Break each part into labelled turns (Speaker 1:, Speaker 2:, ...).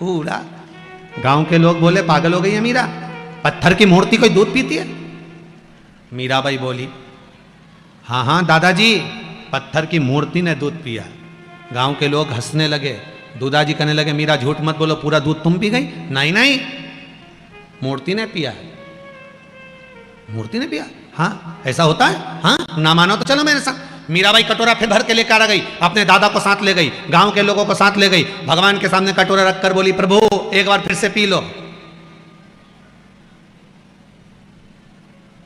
Speaker 1: पूरा गांव के लोग बोले पागल हो गई है मीरा, पत्थर की मूर्ति कोई दूध पीती है? मीराबाई बोली हाँ हाँ दादाजी, पत्थर की मूर्ति ने दूध पिया। गांव के लोग हंसने लगे, दूदाजी कहने लगे मीरा झूठ मत बोलो, पूरा दूध तुम पी गई? नहीं नहीं, मूर्ति ने पिया, मूर्ति ने पिया। हाँ ऐसा होता है? हाँ ना मानो तो चलो मेरे साथ। मीराबाई कटोरा फिर भर के लेकर आ गई, अपने दादा को साथ ले गई, गांव के लोगों को साथ ले गई, भगवान के सामने कटोरा रखकर बोली प्रभु एक बार फिर से पी लो,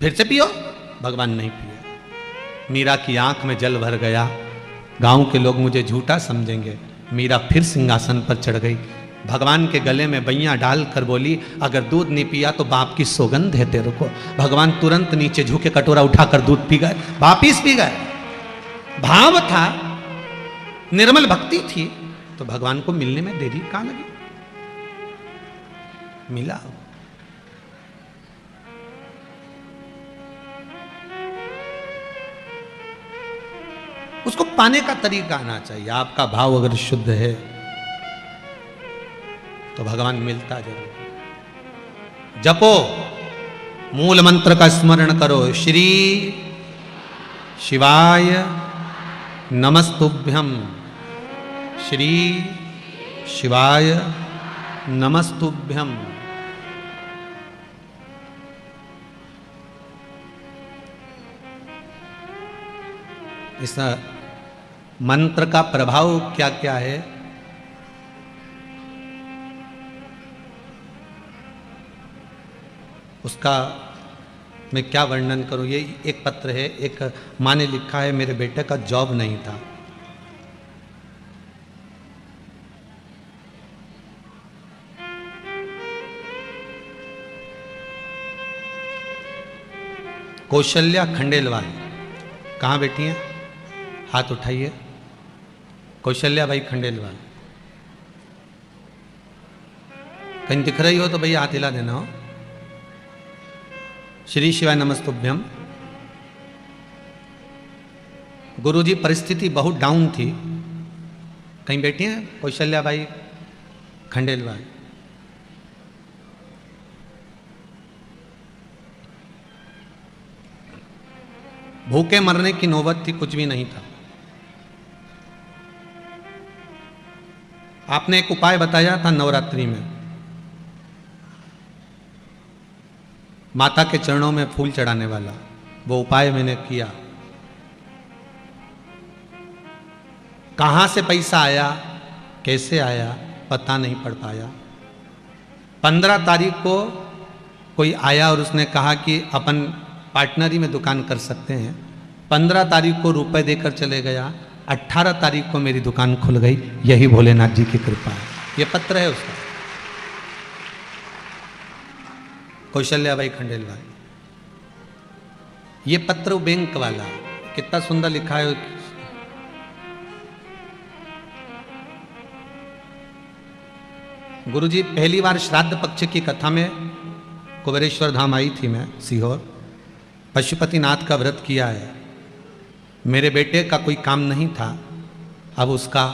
Speaker 1: फिर से पियो। भगवान नहीं पिया। मीरा की आंख में जल भर गया, गांव के लोग मुझे झूठा समझेंगे। मीरा फिर सिंहासन पर चढ़ गई, भगवान के गले में बैया डाल कर बोली अगर दूध नहीं पिया तो बाप की सौगंध है तेरे को। भगवान तुरंत नीचे झुके कटोरा उठाकर दूध पी गए, वापिस पी गए। भाव था, निर्मल भक्ति थी, तो भगवान को मिलने में देरी कहां लगी? मिला। उसको पाने का तरीका आना चाहिए। आपका भाव अगर शुद्ध है तो भगवान मिलता जरूर। जपो, मूल मंत्र का स्मरण करो, श्री शिवाय नमस्तुभ्यं, श्री शिवाय नमस्तुभ्यं। इस मंत्र का प्रभाव क्या क्या है? उसका मैं क्या वर्णन करूं। ये एक पत्र है, एक माँ ने लिखा है मेरे बेटे का जॉब नहीं था, कौशल्या खंडेलवाल। कहाँ बैठी हैं? हाथ उठाइए। कौशल्या भाई खंडेलवाल, कहीं दिख रही हो तो भैया हाथ हिला देना हो। श्री शिवाय नमस्तुभ्यम। गुरुजी परिस्थिति बहुत डाउन थी, कहीं बैठी हैं कौशल्या भाई खंडेलवाल। भूखे मरने की नौबत थी, कुछ भी नहीं था। आपने एक उपाय बताया था नवरात्रि में, माता के चरणों में फूल चढ़ाने वाला, वो उपाय मैंने किया। कहां से पैसा आया, कैसे आया, पता नहीं पड़ पाया। 15 तारीख को कोई आया और उसने कहा कि अपन पार्टनरी में दुकान कर सकते हैं। 15 तारीख को रुपए देकर चले गया, 18 तारीख को मेरी दुकान खुल गई। यही भोलेनाथ जी की कृपा है। ये पत्र है उसका, कौशल्या भाई खंडेलवाल। ये पत्र बैंक वाला, कितना सुंदर लिखा है। गुरुजी पहली बार श्राद्ध पक्ष की कथा में कुबेरेश्वर धाम आई थी मैं, सीहोर। पशुपतिनाथ का व्रत किया है। मेरे बेटे का कोई काम नहीं था, अब उसका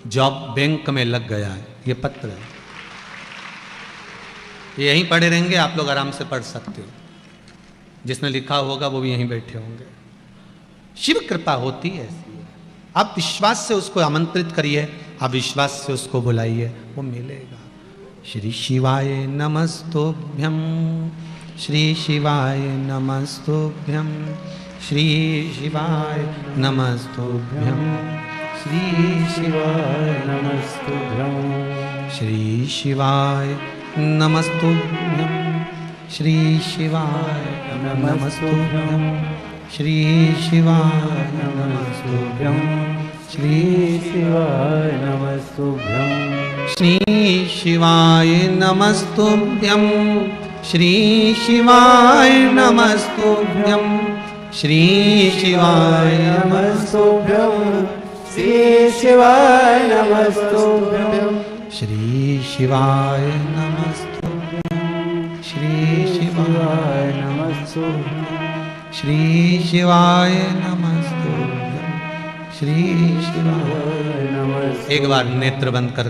Speaker 1: जॉब बैंक में लग गया है। ये पत्र है, यहीं पढ़े रहेंगे, आप लोग आराम से पढ़ सकते हो। जिसने लिखा होगा वो भी यहीं बैठे होंगे। शिव कृपा होती है ऐसी। आप विश्वास से उसको आमंत्रित करिए, आप विश्वास से उसको बुलाइए, वो मिलेगा। श्री शिवाय नमस्तुभ्यं, श्री शिवाय नमस्तुभ्यं, श्री शिवाय नमस्तुभ्यं, श्री शिवाय नमस्तुभ्यं, श्री शिवाय नमस्तुभ्यं, श्री शिवाय नमस्तुभ्यं, श्री शिवाय नमस्तुभ्यं, श्री शिवाय नमस्तुभ्यं, श्री शिवाय नमस्तुभ्यं, श्री शिवाय नमस्तुभ्यं, श्री शिवाय नमस्तुभ्यं, श्री शिवाय नमस्तुभ्यं, श्री शिवाय नमस्तुभ्यं, श्री शिवाय नमस्तुभ्यं, श्री शिवाय नमस्तुभ्यं, श्री शिवाय नमस्तुभ्यं। एक बार नेत्र बंद कर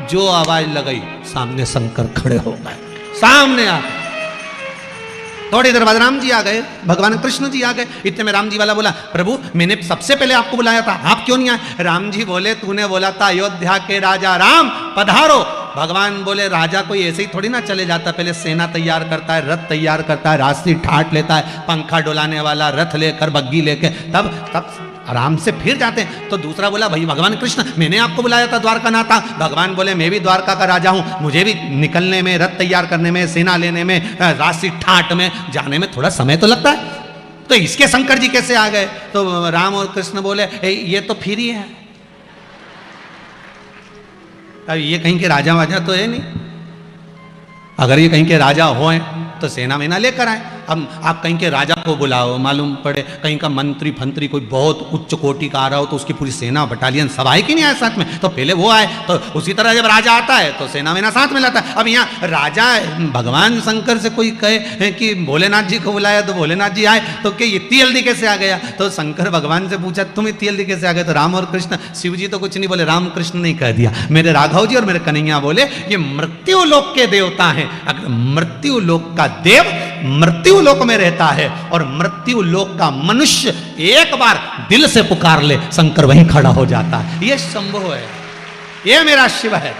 Speaker 1: जो आवाज लगाई सामने शंकर खड़े हो गए, सामने आ गए। थोड़ी देर बाद राम जी आ गए, भगवान कृष्ण जी आ गए। इतने में राम जी वाला बोला, प्रभु मैंने सबसे पहले आपको बुलाया था, आप क्यों नहीं आए? राम जी बोले, तूने बोला था अयोध्या के राजा राम पधारो। भगवान बोले, राजा कोई ऐसे ही थोड़ी ना चले जाता, पहले सेना तैयार करता है, रथ तैयार करता है, रास्ते ठाट लेता है, पंखा डुलाने वाला रथ लेकर, बग्गी लेके, तब आराम से फिर जाते हैं। तो दूसरा बोला, भाई भगवान कृष्ण मैंने आपको बुलाया था द्वारका नाथा। भगवान बोले, मैं भी द्वारका का राजा हूं, मुझे भी निकलने में, रथ तैयार करने में, सेना लेने में, राशि ठाट में जाने में थोड़ा समय तो लगता है। तो इसके शंकर जी कैसे आ गए? तो राम और कृष्ण बोले, ये तो फिर ही है, अब ये कहीं के राजा वाजा तो है नहीं। अगर ये कहीं के राजा हो तो सेना वेना लेकर आए। अब आप कहीं के राजा को बुलाओ, मालूम पड़े कहीं का मंत्री फंत्री कोई बहुत उच्च कोटि का आ रहा हो तो उसकी पूरी सेना बटालियन सब आए कि नहीं आए साथ में? तो पहले वो आए, तो उसी तरह जब राजा आता है तो सेना वेना साथ में लाता है। अब यहाँ राजा भगवान शंकर से कोई कहे कि भोलेनाथ जी को बुलाया तो भोलेनाथ जी आए, तो क्या इतनी जल्दी कैसे आ गया? तो शंकर भगवान से पूछा, तुम इतनी जल्दी कैसे आ गए? तो राम और कृष्ण, शिव जी तो कुछ नहीं बोले, राम कृष्ण ने कह दिया, मेरे राघव जी और मेरे कन्हैया बोले ये मृत्यु लोक के देवता हैं। अगर मृत्यु लोक का देव मृत्यु लोक में रहता है और मृत्यु लोक का मनुष्य एक बार दिल से पुकार ले, शंकर वहीं खड़ा हो जाता है। ये संभव है, ये मेरा शिव है।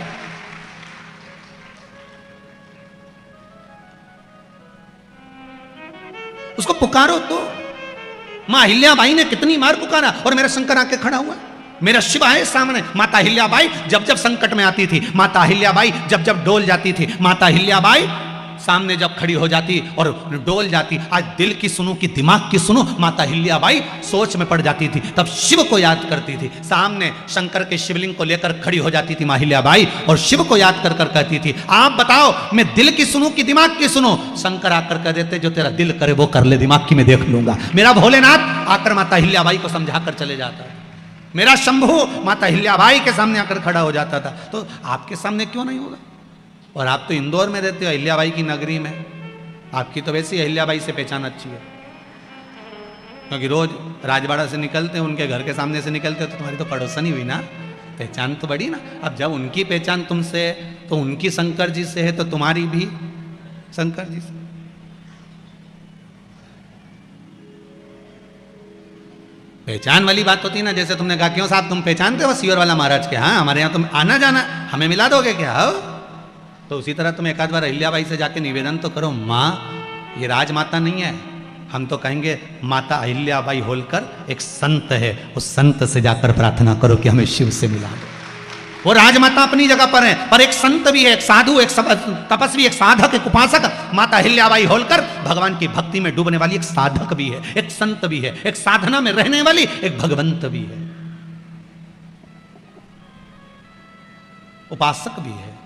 Speaker 1: उसको पुकारो तो। मां अहिल्याबाई ने कितनी बार पुकारा और मेरा शंकर आके खड़ा हुआ, मेरा शिव है सामने। माता अहिल्याबाई जब जब संकट में आती थी, माता अहिल्याबाई जब जब डोल जाती थी, माता अहिल्याबाई सामने जब खड़ी हो जाती और डोल जाती, आज दिल की सुनो कि दिमाग की सुनो, माता अहिल्याबाई सोच में पड़ जाती थी, तब शिव को याद करती थी। सामने शंकर के शिवलिंग को लेकर खड़ी हो जाती थी मां अहिल्याबाई और शिव को याद कर कर कहती थी, आप बताओ मैं दिल की सुनूं कि दिमाग की सुनो? शंकर आकर कह देते, जो तेरा दिल करे वो कर ले, दिमाग की मैं देख लूंगा। मेरा भोलेनाथ आकर माता अहिल्याबाई को समझा कर चले जाता है। मेरा शंभू माता अहिल्याबाई के सामने आकर खड़ा हो जाता था। तो आपके सामने क्यों नहीं होगा? और आप तो इंदौर में रहते हो, अहिल्याबाई की नगरी में, आपकी तो वैसे ही अहिल्याबाई से पहचान अच्छी है, क्योंकि रोज राजवाड़ा से निकलते हैं, उनके घर के सामने से निकलते हो, तो तुम्हारी तो पड़ोसन ही हुई ना, पहचान तो बढ़ी ना। अब जब उनकी पहचान तुमसे तो उनकी शंकर जी से है, तो तुम्हारी भी शंकर जी से। पहचान वाली बात होती है ना, जैसे तुमने कहा, क्यों साहब तुम पहचानते हो सीवर वाला महाराज के? हाँ, हमारे यहाँ तुम आना जाना, हमें मिला दोगे क्या? हो तो उसी तरह तुम एक आध बार अहिल्याबाई से जाके निवेदन तो करो, माँ ये राजमाता नहीं है, हम तो कहेंगे माता अहिल्याबाई होलकर एक संत है, उस संत से जाकर प्रार्थना करो कि हमें शिव से मिला दो। वो राजमाता अपनी जगह पर है, पर एक संत भी है, एक साधु, एक तपस्वी, एक साधक, एक उपासक। माता अहिल्याबाई होलकर भगवान की भक्ति में डूबने वाली एक साधक भी है, एक संत भी है, एक साधना में रहने वाली एक भगवंत भी है, उपासक भी है।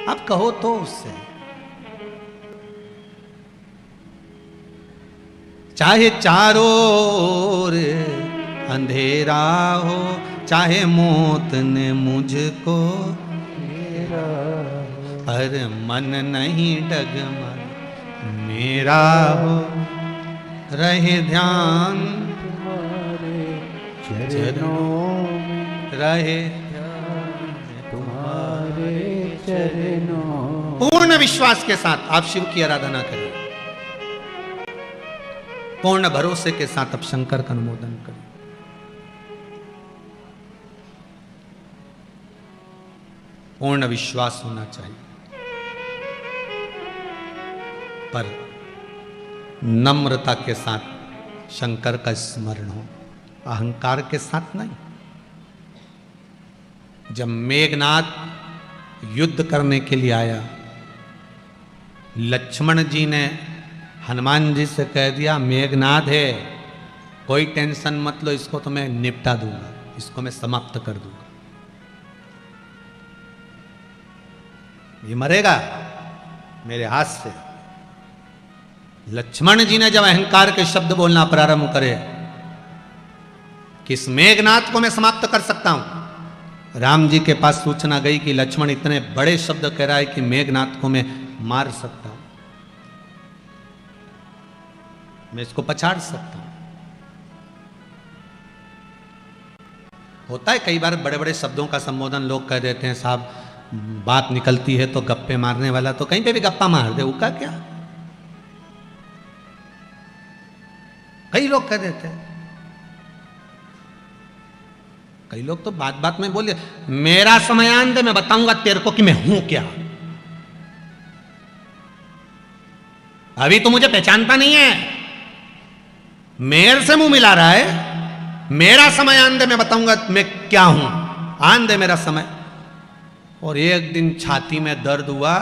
Speaker 1: आप कहो तो उससे, चाहे चारों ओर अंधेरा हो, चाहे मौत ने मुझको घेरा, पर मन नहीं डगमग मेरा हो, रहे ध्यान तुम्हारे चरणों में, रहे तुम्हारे चरणों। पूर्ण विश्वास के साथ आप शिव की आराधना करें, पूर्ण भरोसे के साथ अब शंकर का अनुमोदन करें। पूर्ण विश्वास होना चाहिए, पर नम्रता के साथ शंकर का स्मरण हो, अहंकार के साथ नहीं। जब मेघनाथ युद्ध करने के लिए आया, लक्ष्मण जी ने हनुमान जी से कह दिया, मेघनाथ है, कोई टेंशन मत लो, इसको तो मैं निपटा दूंगा, इसको मैं समाप्त कर दूंगा, ये मरेगा मेरे हाथ से। लक्ष्मण जी ने जब अहंकार के शब्द बोलना प्रारंभ करे कि इस मेघनाथ को मैं समाप्त कर सकता हूं, राम जी के पास सूचना गई कि लक्ष्मण इतने बड़े शब्द कह रहा है कि मेघनाथ को मैं मार सकता हूं, मैं इसको पछाड़ सकता हूं। होता है कई बार बड़े बड़े शब्दों का संबोधन लोग कह देते हैं, साहब बात निकलती है तो गप्पे मारने वाला तो कहीं पे भी गप्पा मार दे, उसका क्या। कई लोग कह देते हैं, कई लोग तो बात बात में बोले मेरा समयान दे, मैं बताऊंगा तेरे को कि मैं हूं क्या। अभी तो मुझे पहचानता नहीं है, मेरे से मुंह मिला रहा है, मेरा समय आन दे, मैं बताऊंगा मैं क्या हूं, आन दे मेरा समय। और एक दिन छाती में दर्द हुआ,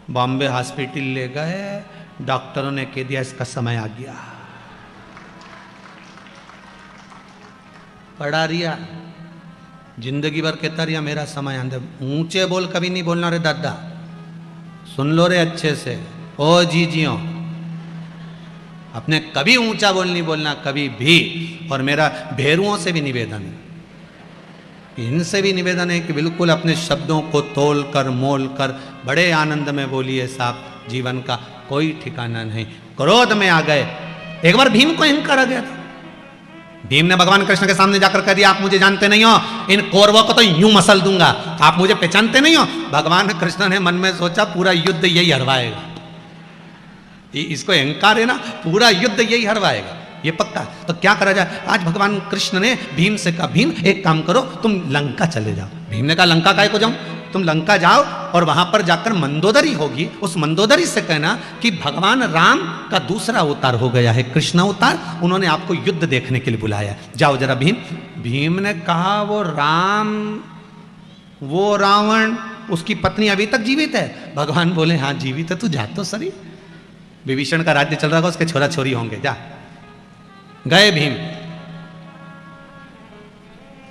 Speaker 1: बॉम्बे हॉस्पिटल ले गए, डॉक्टरों ने कह दिया इसका समय आ गया। पड़ा रिया, जिंदगी भर कहता रिया मेरा समय आन दे। ऊंचे बोल कभी नहीं बोलना रे दादा, सुन लो रे अच्छे से, ओ जीजियो, अपने कभी ऊंचा बोल नहीं बोलना कभी भी। और मेरा भेरुओं से भी निवेदन है, इनसे भी निवेदन है कि बिल्कुल अपने शब्दों को तोल कर मोल कर बड़े आनंद में बोलिए साहब, जीवन का कोई ठिकाना नहीं। क्रोध में आ गए, एक बार भीम को अहंकार आ गया था। भीम ने भगवान कृष्ण के सामने जाकर कह दिया आप मुझे जानते नहीं हो, इन कौरवों को तो यूं मसल दूंगा, आप मुझे पहचानते नहीं हो। भगवान कृष्ण ने मन में सोचा पूरा युद्ध यही हरवाएगा, इसको अहंकार है ना, पूरा युद्ध यही हरवाएगा, ये पक्का। तो क्या करा जाए, आज भगवान कृष्ण ने भीम से कहा भीम एक काम करो तुम लंका चले जाओ। भीम ने कहा लंका काहे को जाऊं, तुम लंका जाओ और वहां पर जाकर मंदोदरी होगी, उस मंदोदरी से कहना कि भगवान राम का दूसरा अवतार हो गया है, कृष्ण अवतार, उन्होंने आपको युद्ध देखने के लिए बुलाया, जाओ जरा भीम। भीम ने कहा वो राम, वो रावण, उसकी पत्नी अभी तक जीवित है। भगवान बोले हाँ जीवित है, तू जा तो सही, विभीषण का राज्य चल रहा होगा, उसके छोरा छोरी होंगे, जा। गए भीम,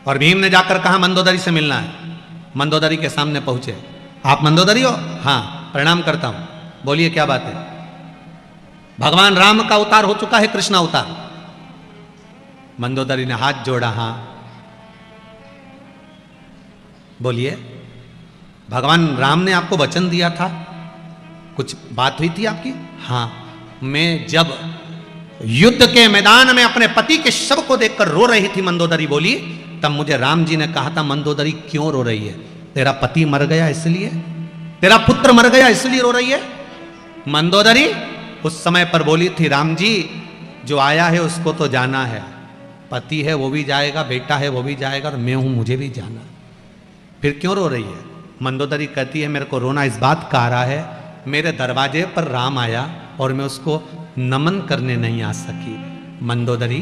Speaker 1: और भीम ने जाकर कहा मंदोदरी से मिलना है। मंदोदरी के सामने पहुंचे, आप मंदोदरी हो? हाँ, प्रणाम करता हूं, बोलिए क्या बात है। भगवान राम का अवतार हो चुका है, कृष्ण अवतार। मंदोदरी ने हाथ जोड़ा, हाँ बोलिए, भगवान राम ने आपको वचन दिया था, कुछ बात हुई थी आपकी? हाँ, मैं जब युद्ध के मैदान में अपने पति के शव को देखकर रो रही थी, मंदोदरी बोली, तब मुझे राम जी ने कहा था मंदोदरी क्यों रो रही है, तेरा पति मर गया इसलिए, तेरा पुत्र मर गया इसलिए रो रही है। मंदोदरी उस समय पर बोली थी राम जी जो आया है उसको तो जाना है, पति है वो भी जाएगा, बेटा है वो भी जाएगा, और मैं हूं मुझे भी जाना, फिर क्यों रो रही है। मंदोदरी कहती है मेरे को रोना इस बात का आ रहा है, मेरे दरवाजे पर राम आया और मैं उसको नमन करने नहीं आ सकी। मंदोदरी,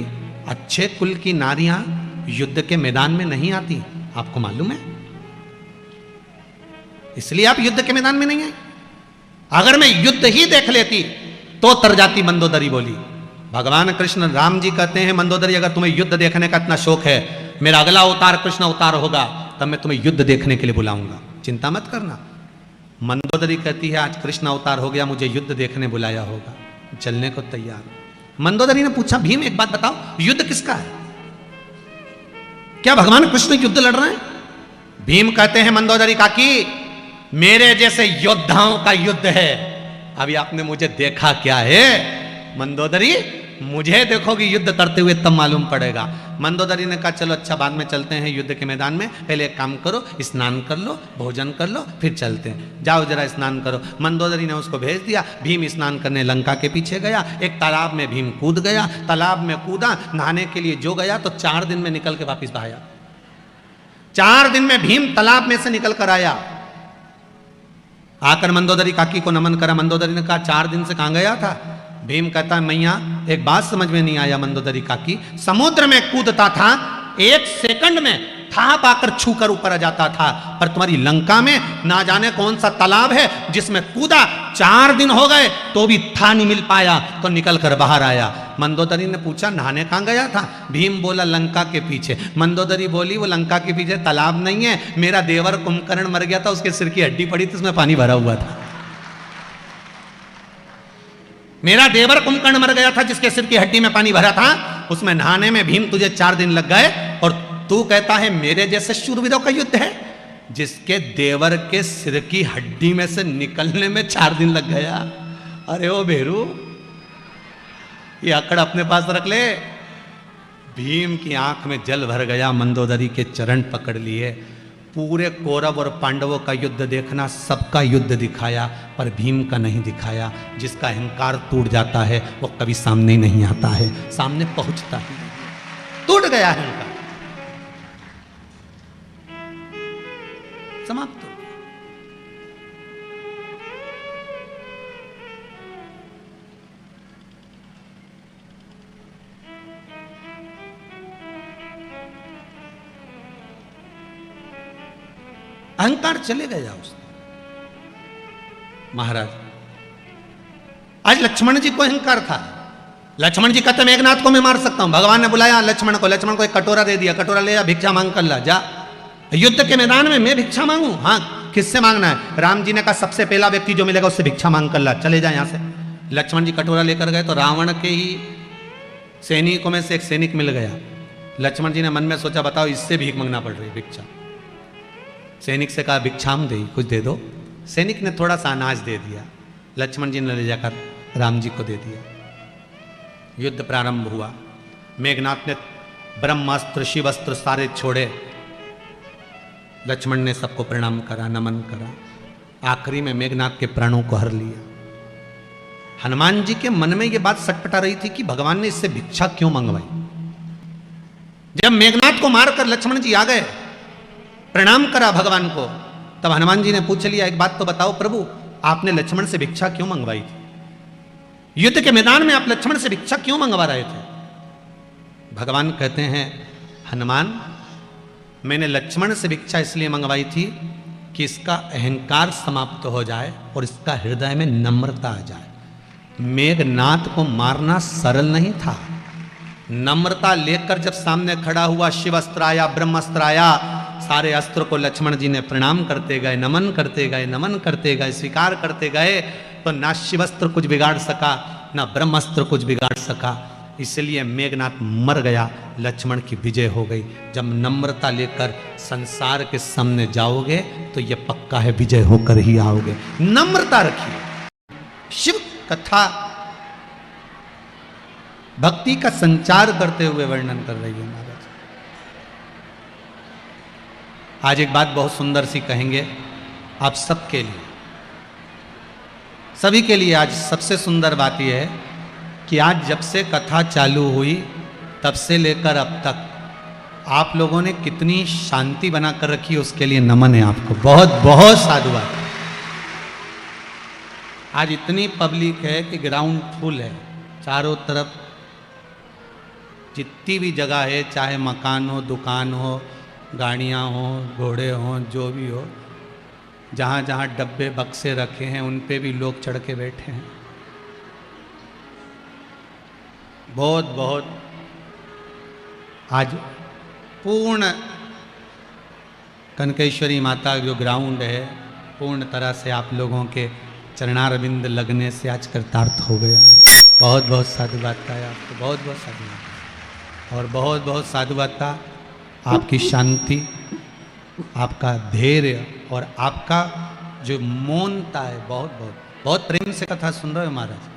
Speaker 1: अच्छे कुल की नारियां युद्ध के मैदान में नहीं आती, आपको मालूम है, इसलिए आप युद्ध के मैदान में नहीं आए। अगर मैं युद्ध ही देख लेती तो तर जाती। मंदोदरी बोली, भगवान कृष्ण राम जी कहते हैं मंदोदरी अगर तुम्हें युद्ध देखने का इतना शौक है, मेरा अगला अवतार कृष्ण अवतार होगा तब मैं तुम्हें युद्ध देखने के लिए बुलाऊंगा, चिंता मत करना। मंदोदरी कहती है आज कृष्ण अवतार हो गया, मुझे युद्ध देखने बुलाया होगा, चलने को तैयार। मंदोदरी ने पूछा भीम एक बात बताओ, युद्ध किसका है, क्या भगवान कृष्ण युद्ध लड़ रहे हैं? भीम कहते हैं मंदोदरी काकी मेरे जैसे योद्धाओं का युद्ध है, अभी आपने मुझे देखा क्या है, मंदोदरी मुझे देखोगी युद्ध करते हुए तब मालूम पड़ेगा। मंदोदरी ने कहा चलो अच्छा बाद में चलते हैं युद्ध के मैदान में, पहले एक काम करो स्नान कर लो, भोजन कर लो, फिर चलते हैं, जाओ जरा स्नान करो। मंदोदरी ने उसको भेज दिया, भीम स्नान करने लंका के पीछे गया, एक तालाब में भीम कूद गया, तालाब में कूदा, नहाने के लिए जो गया तो 4 दिन में निकल के वापिस आया। 4 दिन में भीम तालाब में से निकल कर आया, आकर मंदोदरी काकी को नमन करा। मंदोदरी ने कहा 4 दिन से कहां गया था? भीम कहता है मैया एक बात समझ में नहीं आया मंदोदरी काकी, समुद्र में कूदता था 1 सेकंड में था पाकर छूकर ऊपर आ जाता था, पर तुम्हारी लंका में ना जाने कौन सा तालाब है जिसमें कूदा 4 दिन हो गए तो भी था नहीं मिल पाया, तो निकल कर बाहर आया। मंदोदरी ने पूछा नहाने कहां गया था? भीम बोला लंका के पीछे। मंदोदरी बोली वो लंका के पीछे तालाब नहीं है, मेरा देवर कुंभकर्ण मर गया था, उसके सिर की हड्डी पड़ी थी उसमें पानी भरा हुआ था, मेरा देवर कुंभकर्ण मर गया था जिसके सिर की हड्डी में पानी भरा था, उसमें नहाने में भीम तुझे 4 दिन लग गए, और तू कहता है मेरे जैसे शूरवीरों का युद्ध है, जिसके देवर के सिर की हड्डी में से निकलने में 4 दिन लग गया। अरे ओ भेरू, ये आंकड़ अपने पास रख ले, भीम की आंख में जल भर गया, मंदोदरी के चरण पकड़ लिए। पूरे कौरव और पांडवों का युद्ध देखना, सबका युद्ध दिखाया, पर भीम का नहीं दिखाया। जिसका अहंकार टूट जाता है वो कभी सामने नहीं आता है, सामने पहुंचता ही नहीं। टूट गया अहंकार, समाप्त हो गया। अहंकार चले गया उसने। महाराज, आज लक्ष्मण जी को अहंकार था। लक्ष्मण जी कहते मेघनाथ को मैं मार सकता हूं। भगवान ने बुलाया लक्ष्मण को, लक्ष्मण को एक कटोरा दे दिया, कटोरा ले जा, भिक्षा मांग कर ला, जा। युद्ध के मैदान में मैं भिक्षा मांगू? हाँ, किससे मांगना है? राम जी ने कहा सबसे पहला व्यक्ति जो मिलेगा उससे भिक्षा मांग कर ला, चले जा यहां से। लक्ष्मण जी कटोरा लेकर गए तो रावण के ही सैनिकों में से एक सैनिक मिल गया। लक्ष्मण जी ने मन में सोचा, बताओ इससे भीख मांगना पड़ रही भिक्षा। सैनिक से कहा भिक्षाम दे, कुछ दे दो। सैनिक ने थोड़ा सा अनाज दे दिया, लक्ष्मण जी ने ले जाकर राम जी को दे दिया। युद्ध प्रारंभ हुआ। मेघनाथ ने ब्रह्मास्त्र शिवास्त्र सारे छोड़े। लक्ष्मण ने सबको प्रणाम करा, नमन करा। आखिरी में मेघनाथ के प्राणों को हर लिया। हनुमान जी के मन में यह बात सटपटा रही थी कि भगवान ने इससे भिक्षा क्यों मंगवाई। जब मेघनाथ को मारकर लक्ष्मण जी आ गए, प्रणाम करा भगवान को, तब हनुमान जी ने पूछ लिया, एक बात तो बताओ प्रभु, आपने लक्ष्मण से भिक्षा क्यों मंगवाई थी? युद्ध के मैदान में आप लक्ष्मण से भिक्षा क्यों मंगवा रहे थे? भगवान कहते हैं, हनुमान, मैंने लक्ष्मण से भिक्षा इसलिए मंगवाई थी कि इसका अहंकार समाप्त हो जाए और इसका हृदय में नम्रता आ जाए। मेघनाथ को मारना सरल नहीं था। नम्रता लेकर जब सामने खड़ा हुआ, शिवास्त्र आया, ब्रह्मास्त्र आया, सारे अस्त्र को लक्ष्मण जी ने प्रणाम करते गए, नमन करते गए, नमन करते गए, स्वीकार करते गए, तो ना शिवास्त्र कुछ बिगाड़ सका, ना ब्रह्मास्त्र कुछ बिगाड़ सका। इसलिए मेघनाथ मर गया, लक्ष्मण की विजय हो गई। जब नम्रता लेकर संसार के सामने जाओगे तो यह पक्का है विजय होकर ही आओगे। नम्रता रखिए। शिव कथा भक्ति का संचार करते हुए वर्णन कर रही है महाराज। आज एक बात बहुत सुंदर सी कहेंगे आप सबके लिए, सभी के लिए। आज सबसे सुंदर बात यह है कि आज जब से कथा चालू हुई तब से लेकर अब तक आप लोगों ने कितनी शांति बनाकर रखी, उसके लिए नमन है आपको। बहुत बहुत साधुवाद। आज इतनी पब्लिक है कि ग्राउंड फुल है, चारों तरफ जितनी भी जगह है, चाहे मकान हो, दुकान हो, गाड़ियाँ हो, घोड़े हों, जो भी हो, जहाँ जहाँ डब्बे बक्से रखे हैं उन पे भी लोग चढ़ के बैठे हैं। बहुत बहुत आज पूर्ण कनकेश्वरी माता जो ग्राउंड है पूर्ण तरह से आप लोगों के चरणारविंद लगने से आज कृतार्थ हो गया है। बहुत बहुत साधुवाद है आपको, बहुत बहुत साधुवाद। और बहुत बहुत साधुवाद आपकी शांति, आपका धैर्य और आपका जो मौनता है। बहुत बहुत बहुत प्रेम से कथा सुन रहे हो महाराज।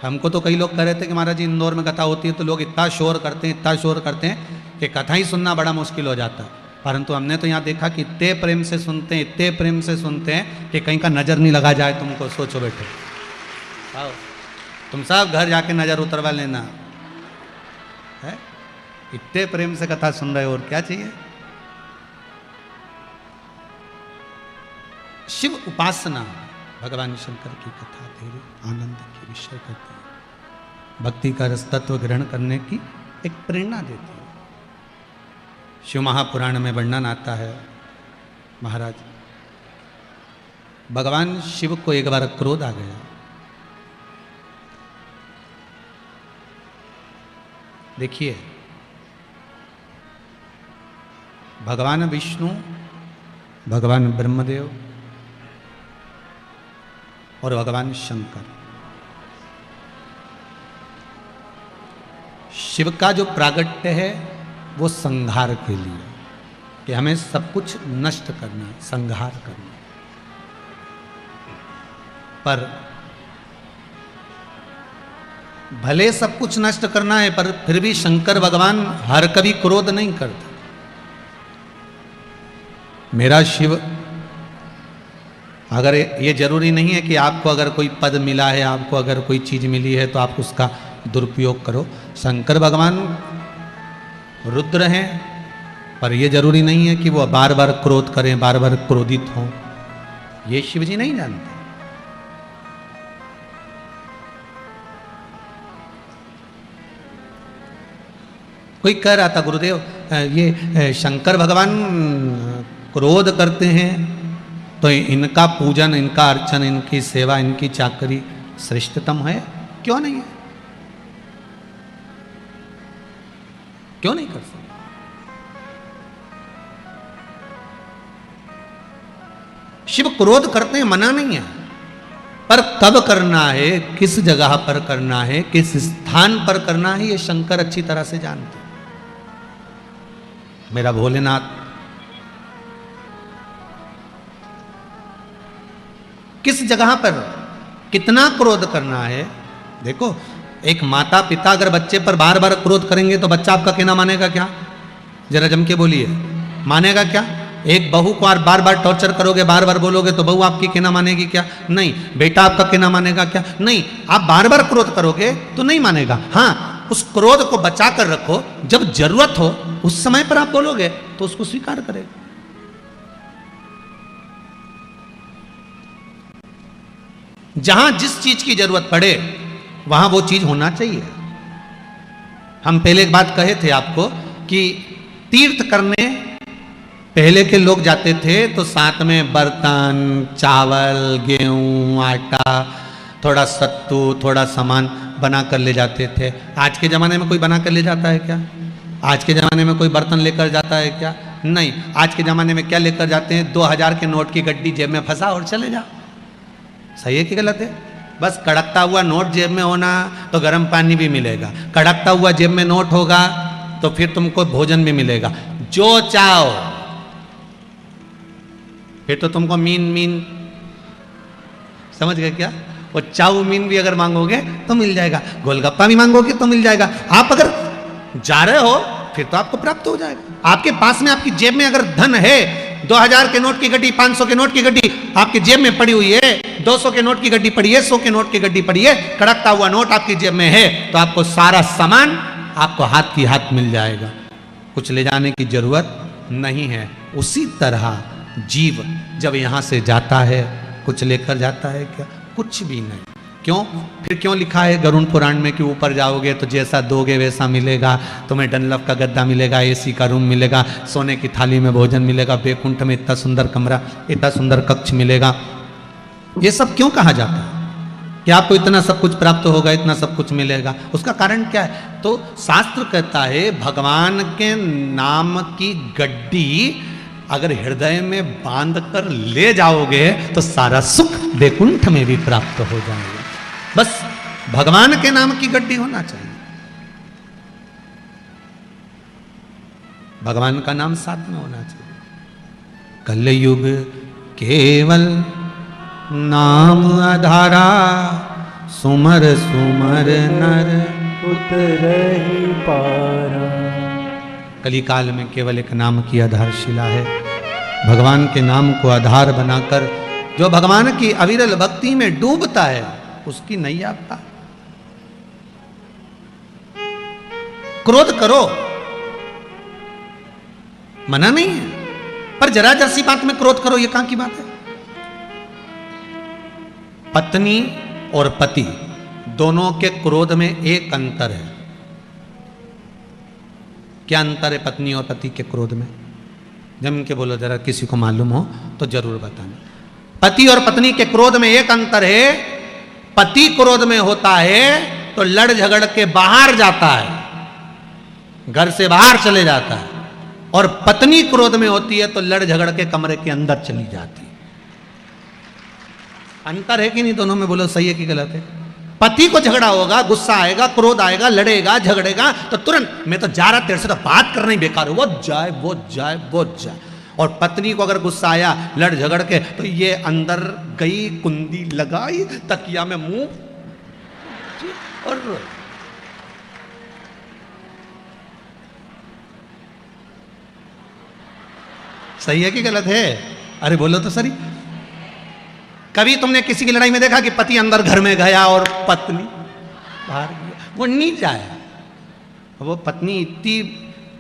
Speaker 1: हमको तो कई लोग कह रहे थे कि महाराज जी इंदौर में कथा होती है तो लोग इतना शोर करते हैं, इतना शोर करते हैं कि कथा ही सुनना बड़ा मुश्किल हो जाता है। परंतु हमने तो यहाँ देखा कि इतने प्रेम से सुनते हैं, इतने प्रेम से सुनते हैं कि कहीं का नज़र नहीं लगा जाए तुमको। सोचो बेटे, आओ तुम सब घर जाके नज़र उतरवा लेना है। इतने प्रेम से कथा सुन रहे हो, और क्या चाहिए। शिव उपासना भगवान शंकर की कथा धैर्य आनंद के विषय करती है, भक्ति का रस तत्व ग्रहण करने की एक प्रेरणा देती है। शिव महापुराण में वर्णन आता है महाराज, भगवान शिव को एक बार क्रोध आ गया। देखिए, भगवान विष्णु, भगवान ब्रह्मदेव और भगवान शंकर, शिव का जो प्रागट्य है वो संहार के लिए, कि हमें सब कुछ नष्ट करना है, संहार करना है। पर भले सब कुछ नष्ट करना है, पर फिर भी शंकर भगवान हर कभी क्रोध नहीं करते। मेरा शिव, अगर ये जरूरी नहीं है कि आपको अगर कोई पद मिला है, आपको अगर कोई चीज मिली है तो आप उसका दुरुपयोग करो। शंकर भगवान रुद्र हैं, पर यह जरूरी नहीं है कि वो बार बार क्रोध करें, बार बार क्रोधित हों। ये शिव जी नहीं जानते। कोई कह रहा था गुरुदेव, ये शंकर भगवान क्रोध करते हैं तो इनका पूजन, इनका अर्चन, इनकी सेवा, इनकी चाकरी श्रेष्ठतम है। क्यों नहीं है? क्यों नहीं कर सकते? शिव क्रोध करते हैं, मना नहीं है, पर कब करना है, किस जगह पर करना है, किस स्थान पर करना है, ये शंकर अच्छी तरह से जानते हैं। मेरा भोलेनाथ किस जगह पर कितना क्रोध करना है। देखो, एक माता पिता अगर बच्चे पर बार बार क्रोध करेंगे तो बच्चा आपका कहना मानेगा क्या? जरा जम के बोलिए, मानेगा क्या? एक बहू को बार बार टॉर्चर करोगे, बार बार बोलोगे तो बहू आपकी कहना मानेगी क्या? नहीं। बेटा आपका कहना मानेगा क्या? नहीं। आप बार बार क्रोध करोगे तो नहीं मानेगा। हाँ, उस क्रोध को बचा कर रखो, जब जरूरत हो उस समय पर आप बोलोगे तो उसको स्वीकार करेगा। जहां जिस चीज की जरूरत पड़े वहां वो चीज होना चाहिए। हम पहले एक बात कहे थे आपको कि तीर्थ करने पहले के लोग जाते थे तो साथ में बर्तन, चावल, गेहूं, आटा, थोड़ा सत्तू, थोड़ा सामान बना कर ले जाते थे। आज के ज़माने में कोई बना कर ले जाता है क्या? आज के ज़माने में कोई बर्तन लेकर जाता है क्या? नहीं। आज के ज़माने में क्या लेकर जाते हैं? 2000 के नोट की गड्डी जेब में फंसा और चले जाओ। सही है कि गलत है? बस कड़कता हुआ नोट जेब में होना तो गर्म पानी भी मिलेगा, कड़कता हुआ जेब में नोट होगा तो फिर तुमको भोजन भी मिलेगा, जो चाहो। फिर तो तुमको मीन समझ गए क्या? वो चाउमीन भी अगर मांगोगे तो मिल जाएगा, गोलगप्पा भी मांगोगे तो मिल जाएगा। आप अगर जा रहे हो फिर तो आपको प्राप्त हो जाएगा। आपके पास में, आपकी जेब में अगर धन है, 2000 के नोट की गड्डी, 500 के नोट की गड्डी आपकी जेब में पड़ी हुई है, 200 के नोट की गड्डी पड़ी है, 100 के नोट की गड्डी पड़ी है, कड़कता हुआ नोट आपकी जेब में है, तो आपको सारा सामान आपको हाथ की हाथ मिल जाएगा, कुछ ले जाने की जरूरत नहीं है। उसी तरह जीव जब यहां से जाता है कुछ लेकर जाता है क्या? कुछ भी नहीं। क्यों? फिर क्यों लिखा है गरुड़ पुराण में कि ऊपर जाओगे तो जैसा दोगे वैसा मिलेगा, तुम्हें डनलप का गद्दा मिलेगा, एसी का रूम मिलेगा, सोने की थाली में भोजन मिलेगा, बैकुंठ में इतना सुंदर कमरा, इतना सुंदर कक्ष मिलेगा। ये सब क्यों कहा जाता है कि आपको इतना सब कुछ प्राप्त होगा, इतना सब कुछ मिलेगा? उसका कारण क्या है? तो शास्त्र कहता है भगवान के नाम की गड्डी अगर हृदय में बांध कर ले जाओगे तो सारा सुख बैकुंठ में भी प्राप्त हो जाएगा। बस भगवान के नाम की गड्डी होना चाहिए, भगवान का नाम साथ में होना चाहिए। कलयुग केवल नाम आधारा, सुमर सुमर नर
Speaker 2: उतरहि पारा।
Speaker 1: कलिकाल में केवल एक नाम की आधारशिला है। भगवान के नाम को आधार बनाकर जो भगवान की अविरल भक्ति में डूबता है उसकी नैया पार। क्रोध करो, मना नहीं है, पर जरा जैसी बात में क्रोध करो, ये कहां की बात है? पत्नी और पति दोनों के क्रोध में एक अंतर है। क्या अंतर है पत्नी और पति के क्रोध में? जम के बोलो, जरा किसी को मालूम हो तो जरूर बताना। पति और पत्नी के क्रोध में एक अंतर है। पति क्रोध में होता है तो लड़ झगड़ के बाहर जाता है, घर से बाहर चले जाता है, और पत्नी क्रोध में होती है तो लड़ झगड़ के कमरे के अंदर चली जाती है। अंतर है कि नहीं दोनों में? बोलो सही है कि गलत है? पति को झगड़ा होगा, गुस्सा आएगा, क्रोध आएगा, लड़ेगा, झगड़ेगा तो तुरंत मैं तो जा रहा, तेरे से तो बात करना ही बेकार है, वो जाए वो जाए वो जाए। और पत्नी को अगर गुस्सा आया लड़ झगड़ के तो ये अंदर गई, कुंडी लगाई, तकिया में मुंह और सही है कि गलत है? अरे बोलो तो सही। कभी तुमने किसी की लड़ाई में देखा कि पति अंदर घर में गया और पत्नी बाहर गया? वो नहीं जाया। वो पत्नी इतनी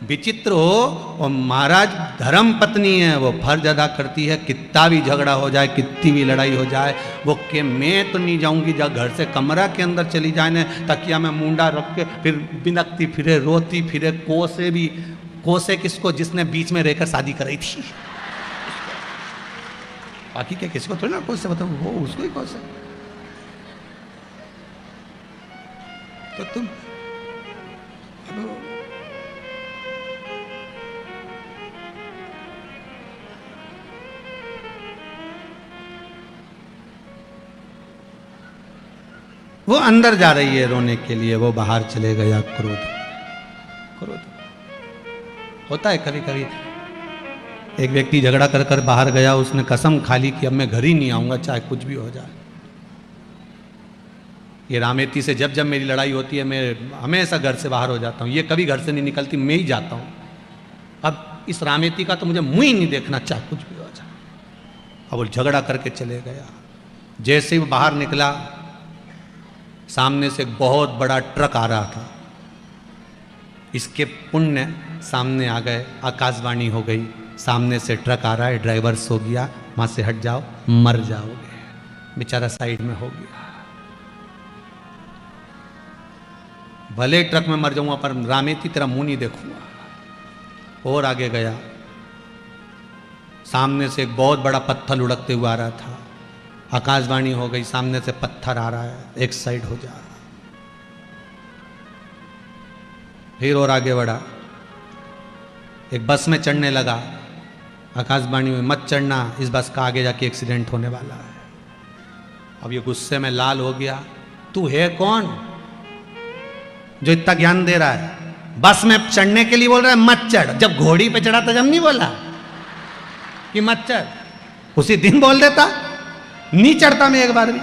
Speaker 1: विचित्र हो, और महाराज धर्म पत्नी है, वो फर्ज अदा करती है। कितना भी झगड़ा हो जाए, कितनी भी लड़ाई हो जाए, वो के मैं तो नहीं जाऊंगी, जब घर से कमरा के अंदर चली जाए ना, तकिया में मुंडा रख के फिर बिनकती फिरे, रोती फिरे। कोसे किसको? जिसने बीच में रहकर शादी कराई थी। बाकी क्या किसी को थोड़ी ना कोसे, बताओ वो उसको ही कोसे। तो तुम वो अंदर जा रही है रोने के लिए, वो बाहर चले गया। क्रोध होता है कभी कभी। एक व्यक्ति झगड़ा कर कर बाहर गया, उसने कसम खा ली कि अब मैं घर ही नहीं आऊंगा चाहे कुछ भी हो जाए। ये रामेती से जब जब मेरी लड़ाई होती है, मैं हमेशा घर से बाहर हो जाता हूँ। ये कभी घर से नहीं निकलती, मैं ही जाता हूँ। अब इस रामेती का तो मुझे मुंह ही नहीं देखना, चाहे कुछ भी हो जाए। अब वो झगड़ा करके चले गया। जैसे ही वो बाहर निकला, सामने से एक बहुत बड़ा ट्रक आ रहा था। इसके पुण्य सामने आ गए, आकाशवाणी हो गई, सामने से ट्रक आ रहा है, ड्राइवर सो गया, वहां से हट जाओ मर जाओगे। बेचारा साइड में हो गया। भले ट्रक में मर जाऊंगा पर रामेती तेरा मुंह नहीं देखूंगा। और आगे गया, सामने से एक बहुत बड़ा पत्थर लुढ़कते हुआ आ रहा था। आकाशवाणी हो गई, सामने से पत्थर आ रहा है, एक साइड हो जा रहा। फिर और आगे बढ़ा, एक बस में चढ़ने लगा। आकाशवाणी में मत चढ़ना, इस बस का आगे जाके एक्सीडेंट होने वाला है। अब ये गुस्से में लाल हो गया। तू है कौन जो इतना ज्ञान दे रहा है? बस में चढ़ने के लिए बोल रहा है मत चढ़। जब घोड़ी पे चढ़ा था जब नहीं बोला कि मत चढ़? उसी दिन बोल देता, नहीं चढ़ता मैं एक बार भी।